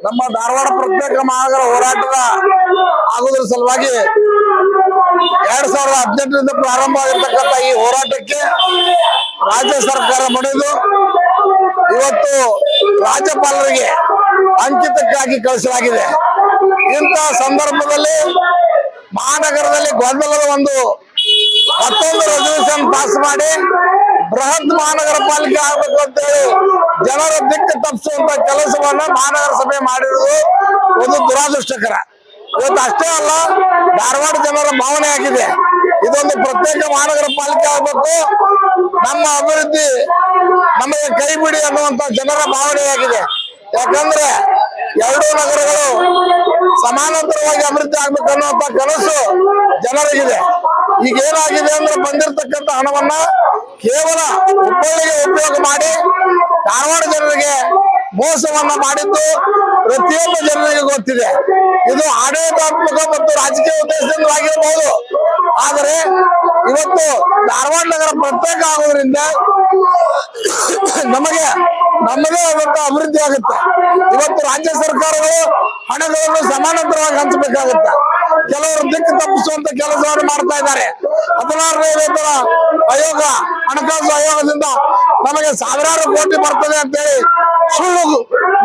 ನಮ್ಮ ಧಾರವಾಡ ಪ್ರತ್ಯೇಕ ಮಹಾನಗರ ಹೋರಾಟದ ಆಗುವುದರ ಸಲುವಾಗಿ 2018ರಿಂದ ಪ್ರಾರಂಭ ಆಗಿರ್ತಕ್ಕಂಥ ಈ ಹೋರಾಟಕ್ಕೆ ರಾಜ್ಯ ಸರ್ಕಾರ ಮಣಿದು ಇವತ್ತು ರಾಜ್ಯಪಾಲರಿಗೆ ಅಂಕಿತಕ್ಕಾಗಿ ಕಳಿಸಲಾಗಿದೆ. ಇಂತಹ ಸಂದರ್ಭದಲ್ಲಿ ಮಹಾನಗರದಲ್ಲಿ ಗೊಂದಲದ ಮತ್ತೊಂದು ರೆಸಲ್ಯೂಷನ್ ಪಾಸ್ ಮಾಡಿ ಬೃಹತ್ ಮಹಾನಗರ ಪಾಲಿಕೆ ಆಗ್ಬೇಕು ಅಂತೇಳಿ ಜನರ ದಿಕ್ಕು ತಪ್ಪಿಸುವಂತ ಕೆಲಸವನ್ನ ಮಹಾನಗರ ಸಭೆ ಮಾಡಿರುವುದು ಒಂದು ದುರಾದೃಷ್ಟಕರ. ಇವತ್ತು ಅಷ್ಟೇ ಅಲ್ಲ, ಧಾರವಾಡ ಜನರ ಭಾವನೆ ಆಗಿದೆ, ಇದೊಂದು ಪ್ರತ್ಯೇಕ ಮಹಾನಗರ ಪಾಲಿಕೆ ಆಗ್ಬೇಕು, ನಮ್ಮ ಅಭಿವೃದ್ಧಿ ನಮಗೆ ಕೈ ಬಿಡಿ ಅನ್ನುವಂತ ಜನರ ಭಾವನೆಯಾಗಿದೆ. ಯಾಕಂದ್ರೆ ಎರಡೂ ನಗರಗಳು ಸಮಾನಾಂತರವಾಗಿ ಅಭಿವೃದ್ಧಿ ಆಗ್ಬೇಕನ್ನುವಂತ ಕನಸು ಜನರಿಗಿದೆ. ಈಗ ಏನಾಗಿದೆ ಅಂದ್ರೆ ಬಂದಿರತಕ್ಕಂತ ಹಣವನ್ನ ಕೇವಲ ಹುಬ್ಬಳ್ಳಿಗೆ ಉಪಯೋಗ ಮಾಡಿ ಧಾರವಾಡ ಜನರಿಗೆ ಮೋಸವನ್ನ ಮಾಡಿದ್ದು ಪ್ರತಿಯೊಬ್ಬ ಜನರಿಗೆ ಗೊತ್ತಿದೆ. ಇದು ಆಡಳಿತಾತ್ಮಕ ಮತ್ತು ರಾಜಕೀಯ ಉದ್ದೇಶದಿಂದ ಆಗಿರಬಹುದು. ಆದರೆ ಇವತ್ತು ಧಾರವಾಡ ನಗರ ಪ್ರತ್ಯೇಕ ಆಗೋದ್ರಿಂದ ನಮ್ಮದೇ ಆದಂತ ಅಭಿವೃದ್ಧಿ ಆಗುತ್ತೆ. ಇವತ್ತು ರಾಜ್ಯ ಸರ್ಕಾರಗಳು ಹಣಗಳನ್ನು ಸಮಾನಾಂತರವಾಗಿ ಹಂಚಬೇಕಾಗುತ್ತೆ. ಕೆಲವರು ದಿಕ್ಕು ತಪ್ಪಿಸುವಂತ ಕೆಲಸವನ್ನು ಮಾಡ್ತಾ ಇದ್ದಾರೆ. 16ನೇ ವೇತನ ಆಯೋಗ, ಹಣಕಾಸು ಆಯೋಗದಿಂದ ನಮಗೆ ಸಾವಿರಾರು ಕೋಟಿ ಬರ್ತದೆ ಅಂತೇಳಿ ಸುಳ್ಳು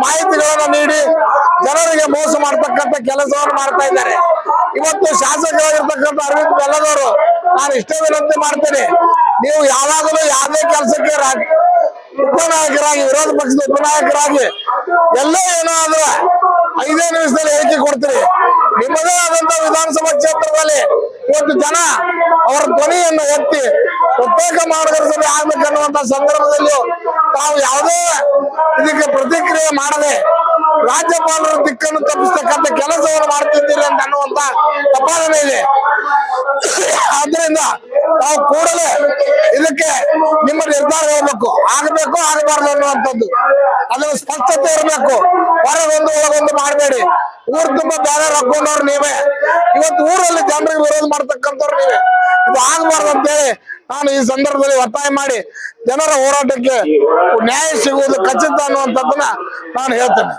ಮಾಹಿತಿಗಳನ್ನು ನೀಡಿ ಜನರಿಗೆ ಮೋಸ ಮಾಡ್ತಕ್ಕಂಥ ಕೆಲಸವನ್ನು ಮಾಡ್ತಾ ಇದ್ದಾರೆ. ಇವತ್ತು ಶಾಸಕರಾಗಿರ್ತಕ್ಕಂಥ ಅರವಿಂದ್ ಬೆಲ್ಲದವರು ನಾನು ಇಷ್ಟೇ ವಿನಂತಿ ಮಾಡ್ತೇನೆ, ನೀವು ಯಾವಾಗಲೂ ಯಾವುದೇ ಕೆಲಸಕ್ಕೆ ಉಪನಾಯಕರಾಗಿ, ವಿರೋಧ ಪಕ್ಷದ ಉಪನಾಯಕರಾಗಿ ಎಲ್ಲೋ ಏನೋ ಆದ್ರೆ 5 ನಿಮಿಷದಲ್ಲಿ ಹೇಳಿಕೆ ಕೊಡ್ತೀರಿ. ನಿಮ್ಮದೇ ಆದಂತ ವಿಧಾನಸಭಾ ಕ್ಷೇತ್ರದಲ್ಲಿ ಇವತ್ತು ಜನ ಅವರ ಧ್ವನಿಯನ್ನು ಎತ್ತಿ ಪ್ರತ್ಯೇಕ ಮಹಾನಗರ ಸಭೆ ಆಗ್ಬೇಕನ್ನುವಂತ ಸಂದರ್ಭದಲ್ಲೂ ತಾವು ಯಾವುದೇ ಇದಕ್ಕೆ ಪ್ರತಿಕ್ರಿಯೆ ಮಾಡದೆ ರಾಜ್ಯಪಾಲರ ದಿಕ್ಕನ್ನು ತಪ್ಪಿಸ್ತಕ್ಕಂಥ ಕೆಲಸವನ್ನು ಮಾಡ್ತಿದ್ದೀರಿ ಅಂತ ಅನ್ನುವಂತ ತಪಾಸಣೆ ಇದೆ. ಆದ್ರಿಂದ ತಾವು ಕೂಡಲೇ ಇದಕ್ಕೆ ನಿಮ್ಮ ನಿರ್ಧಾರ ಹೋಗ್ಬೇಕು, ಆಗಬೇಕು ಆಗಬಾರ್ದು ಅನ್ನುವಂಥದ್ದು ಅದನ್ನು ಸ್ಪಷ್ಟತೆ ಇರಬೇಕು. ಹೊರಗೊಂದು ಒಳಗೊಂದು ಮಾಡಬೇಡಿ. ಊರ್ ತುಂಬಾ ಬ್ಯಾನರ್ ಹಾಕೊಂಡವ್ರು ನೀವೇ, ಇವತ್ತು ಊರಲ್ಲಿ ಜನರಿಗೆ ವಿರೋಧ ಮಾಡ್ತಕ್ಕಂಥವ್ರು ನೀವೇ. ಇದು ಆಗಬಾರ್ದು ಅಂತೇಳಿ ನಾನು ಈ ಸಂದರ್ಭದಲ್ಲಿ ಒತ್ತಾಯ ಮಾಡಿ ಜನರ ಹೋರಾಟಕ್ಕೆ ನ್ಯಾಯ ಸಿಗುವುದು ಖಚಿತ ಅನ್ನುವಂಥದ್ದನ್ನ ನಾನು ಹೇಳ್ತೇನೆ.